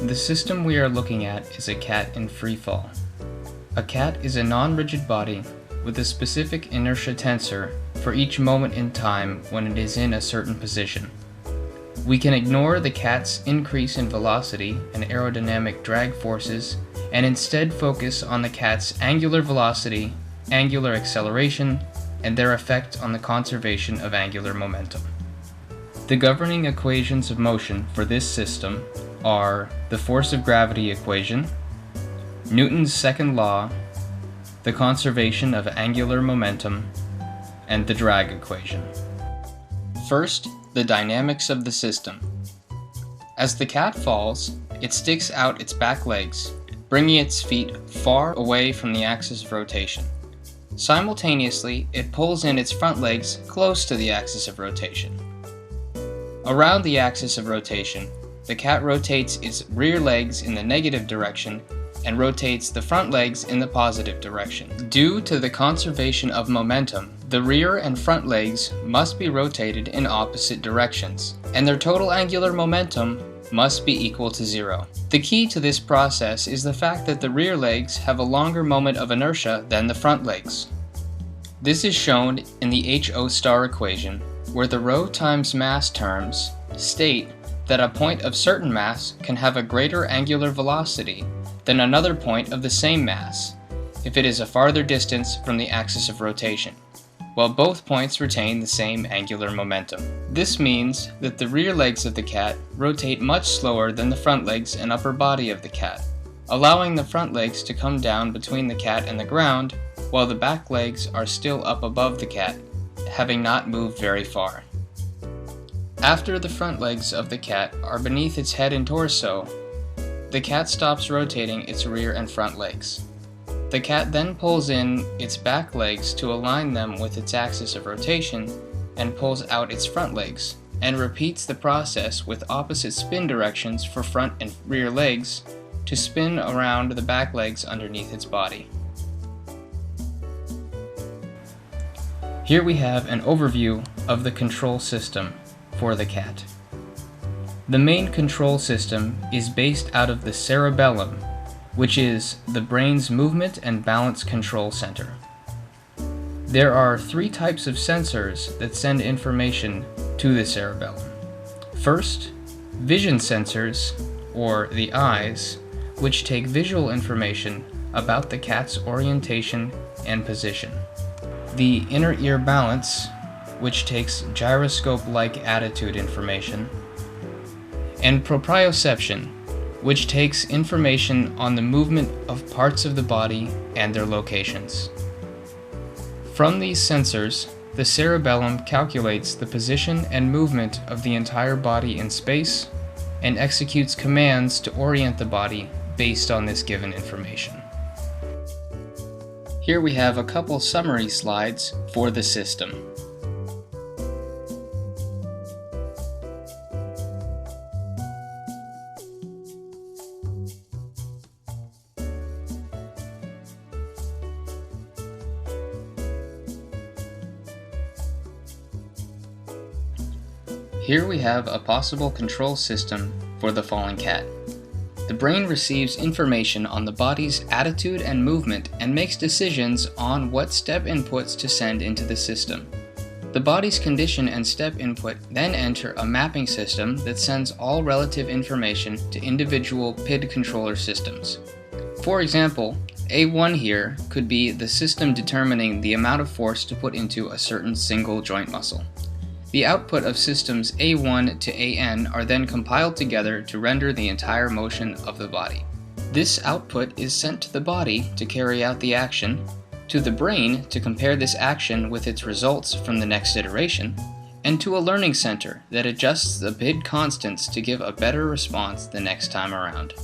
The system we are looking at is a cat in free fall. A cat is a non-rigid body with a specific inertia tensor for each moment in time when it is in a certain position. We can ignore the cat's increase in velocity and aerodynamic drag forces and instead focus on the cat's angular velocity, angular acceleration, and their effect on the conservation of angular momentum. The governing equations of motion for this system are the force of gravity equation, Newton's second law, the conservation of angular momentum, and the drag equation. First, the dynamics of the system. As the cat falls, it sticks out its back legs, bringing its feet far away from the axis of rotation. Simultaneously, it pulls in its front legs close to the axis of rotation. Around the axis of rotation, the cat rotates its rear legs in the negative direction and rotates the front legs in the positive direction. Due to the conservation of momentum, the rear and front legs must be rotated in opposite directions, and their total angular momentum must be equal to 0. The key to this process is the fact that the rear legs have a longer moment of inertia than the front legs. This is shown in the HO star equation, where the rho times mass terms state that a point of certain mass can have a greater angular velocity than another point of the same mass if it is a farther distance from the axis of rotation, while both points retain the same angular momentum. This means that the rear legs of the cat rotate much slower than the front legs and upper body of the cat, allowing the front legs to come down between the cat and the ground, while the back legs are still up above the cat, having not moved very far. After the front legs of the cat are beneath its head and torso, the cat stops rotating its rear and front legs. The cat then pulls in its back legs to align them with its axis of rotation and pulls out its front legs, and repeats the process with opposite spin directions for front and rear legs to spin around the back legs underneath its body. Here we have an overview of the control system for the cat. The main control system is based out of the cerebellum, which is the brain's movement and balance control center. There are 3 types of sensors that send information to the cerebellum. First, vision sensors, or the eyes, which take visual information about the cat's orientation and position. The inner ear balance, which takes gyroscope-like attitude information, and proprioception, which takes information on the movement of parts of the body and their locations. From these sensors, the cerebellum calculates the position and movement of the entire body in space and executes commands to orient the body based on this given information. Here we have a couple summary slides for the system. Here we have a possible control system for the falling cat. The brain receives information on the body's attitude and movement and makes decisions on what step inputs to send into the system. The body's condition and step input then enter a mapping system that sends all relative information to individual PID controller systems. For example, A1 here could be the system determining the amount of force to put into a certain single joint muscle. The output of systems A1 to AN are then compiled together to render the entire motion of the body. This output is sent to the body to carry out the action, to the brain to compare this action with its results from the next iteration, and to a learning center that adjusts the PID constants to give a better response the next time around.